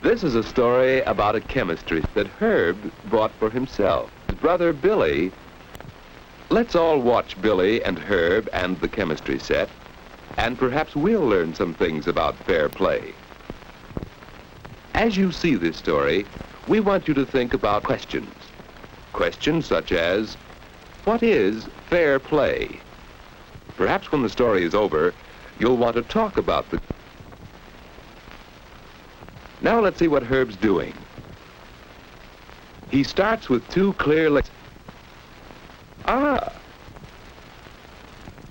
This is a story about a chemistry that Herb bought for himself. His brother Billy. Let's all watch Billy and Herb and the chemistry set, and perhaps we'll learn some things about fair play. As you see this story, we want you to think about questions. Questions such as, what is fair play? Perhaps when the story is over, you'll want to talk about the... Now let's see what Herb's doing. He starts with two clear legs.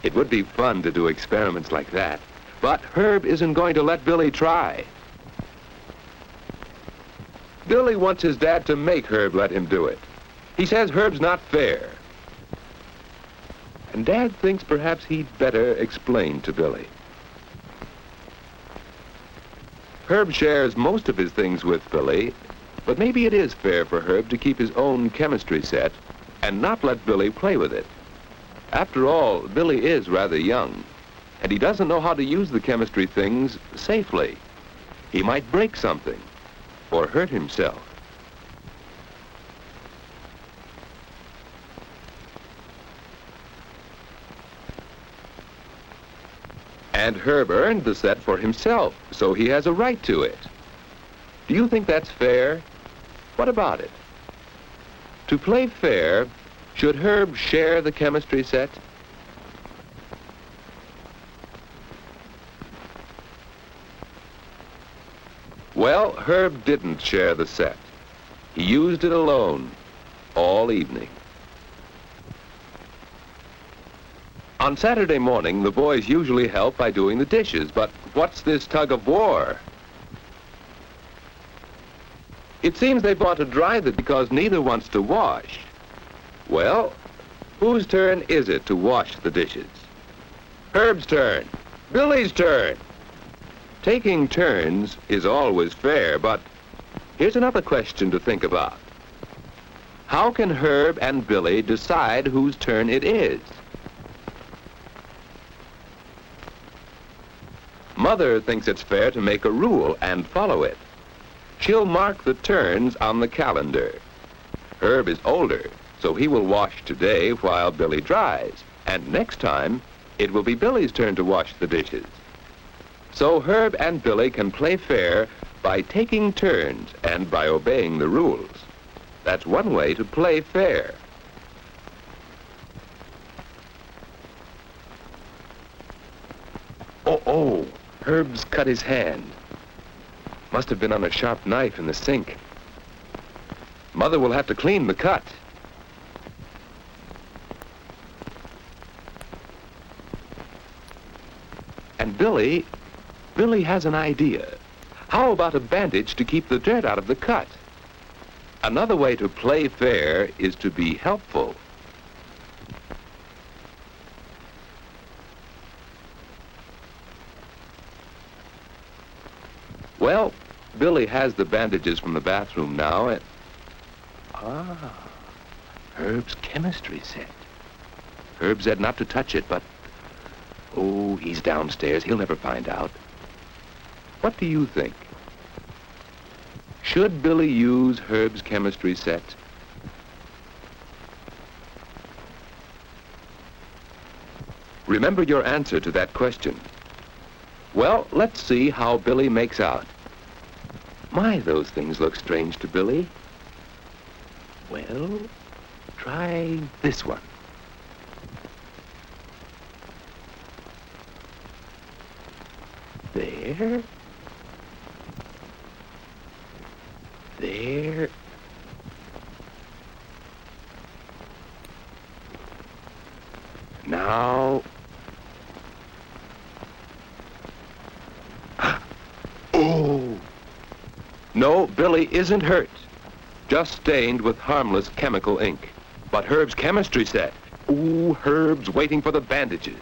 It would be fun to do experiments like that, but Herb isn't going to let Billy try. Billy wants his dad to make Herb let him do it. He says Herb's not fair. And Dad thinks perhaps he'd better explain to Billy. Herb shares most of his things with Billy, but maybe it is fair for Herb to keep his own chemistry set and not let Billy play with it. After all, Billy is rather young, and he doesn't know how to use the chemistry things safely. He might break something or hurt himself. And Herb earned the set for himself, so he has a right to it. Do you think that's fair? What about it? To play fair, should Herb share the chemistry set? Well, Herb didn't share the set. He used it alone all evening. On Saturday morning, the boys usually help by doing the dishes, but what's this tug of war? It seems they want to dry the because neither wants to wash. Well, whose turn is it to wash the dishes? Herb's turn. Billy's turn. Taking turns is always fair, but here's another question to think about. How can Herb and Billy decide whose turn it is? Mother thinks it's fair to make a rule and follow it. She'll mark the turns on the calendar. Herb is older, so he will wash today while Billy dries, and next time it will be Billy's turn to wash the dishes. So Herb and Billy can play fair by taking turns and by obeying the rules. That's one way to play fair. Oh, Herb's cut his hand. Must have been on a sharp knife in the sink. Mother will have to clean the cut. And Billy has an idea. How about a bandage to keep the dirt out of the cut? Another way to play fair is to be helpful. Well, Billy has the bandages from the bathroom now, and... Herb's chemistry set. Herb said not to touch it, but... Oh, he's downstairs. He'll never find out. What do you think? Should Billy use Herb's chemistry set? Remember your answer to that question. Well, let's see how Billy makes out. My, those things look strange to Billy. Well, try this one. There. There. Now. Oh! No, Billy isn't hurt. Just stained with harmless chemical ink. But Herb's chemistry set. Ooh, Herb's waiting for the bandages.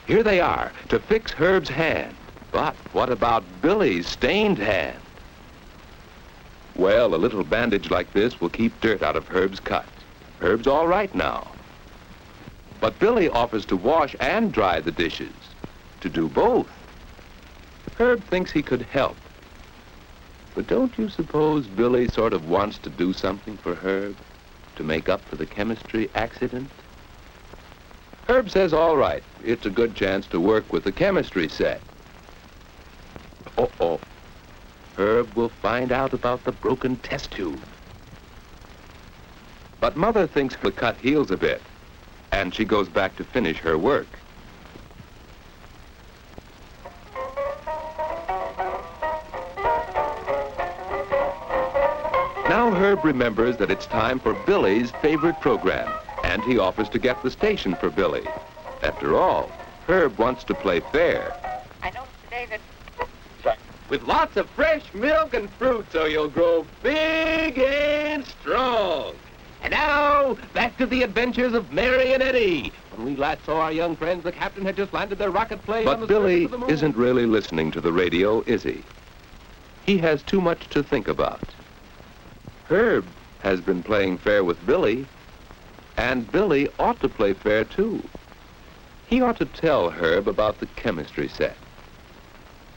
Here they are, to fix Herb's hand. But what about Billy's stained hand? Well, a little bandage like this will keep dirt out of Herb's cut. Herb's all right now. But Billy offers to wash and dry the dishes, to do both. Herb thinks he could help. But don't you suppose Billy sort of wants to do something for Herb, to make up for the chemistry accident? Herb says, all right, it's a good chance to work with the chemistry set. Uh-oh. Herb will find out about the broken test tube. But Mother thinks the cut heals a bit, and she goes back to finish her work. Now Herb remembers that it's time for Billy's favorite program, and he offers to get the station for Billy. After all, Herb wants to play fair. I noticed today that... With lots of fresh milk and fruit so you'll grow big and strong. And now, back to the adventures of Mary and Eddie. When we last saw our young friends, the captain had just landed their rocket plane on the Billy surface of the moon. isn't really listening to the radio, is he? He has too much to think about. Herb has been playing fair with Billy, and Billy ought to play fair too. He ought to tell Herb about the chemistry set.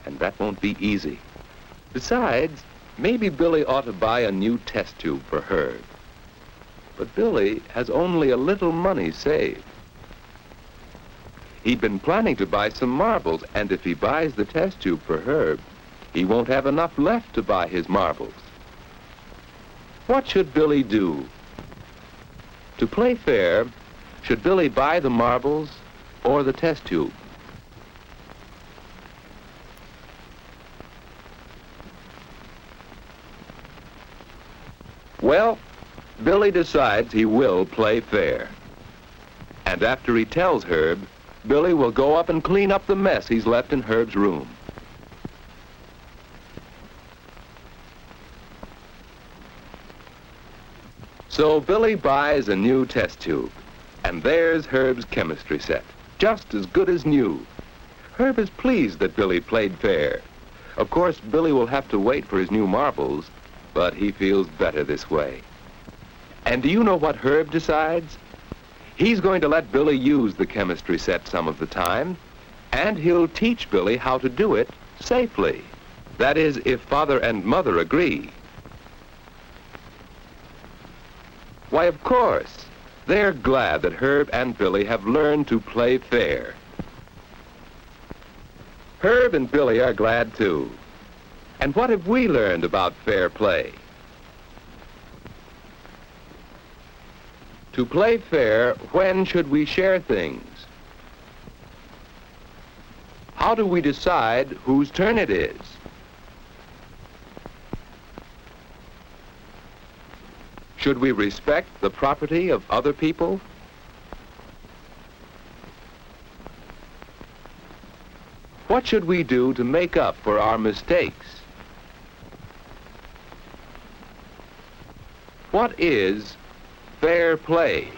And that won't be easy. Besides, maybe Billy ought to buy a new test tube for Herb. But Billy has only a little money saved. He'd been planning to buy some marbles, and if he buys the test tube for Herb, he won't have enough left to buy his marbles. What should Billy do? To play fair, should Billy buy the marbles or the test tube? Well, Billy decides he will play fair. And after he tells Herb, Billy will go up and clean up the mess he's left in Herb's room. So Billy buys a new test tube, and there's Herb's chemistry set, just as good as new. Herb is pleased that Billy played fair. Of course, Billy will have to wait for his new marbles, but he feels better this way. And do you know what Herb decides? He's going to let Billy use the chemistry set some of the time, and he'll teach Billy how to do it safely. That is, if Father and Mother agree. Why, of course, they're glad that Herb and Billy have learned to play fair. Herb and Billy are glad too. And what have we learned about fair play? To play fair, when should we share things? How do we decide whose turn it is? Should we respect the property of other people? What should we do to make up for our mistakes? What is fair play?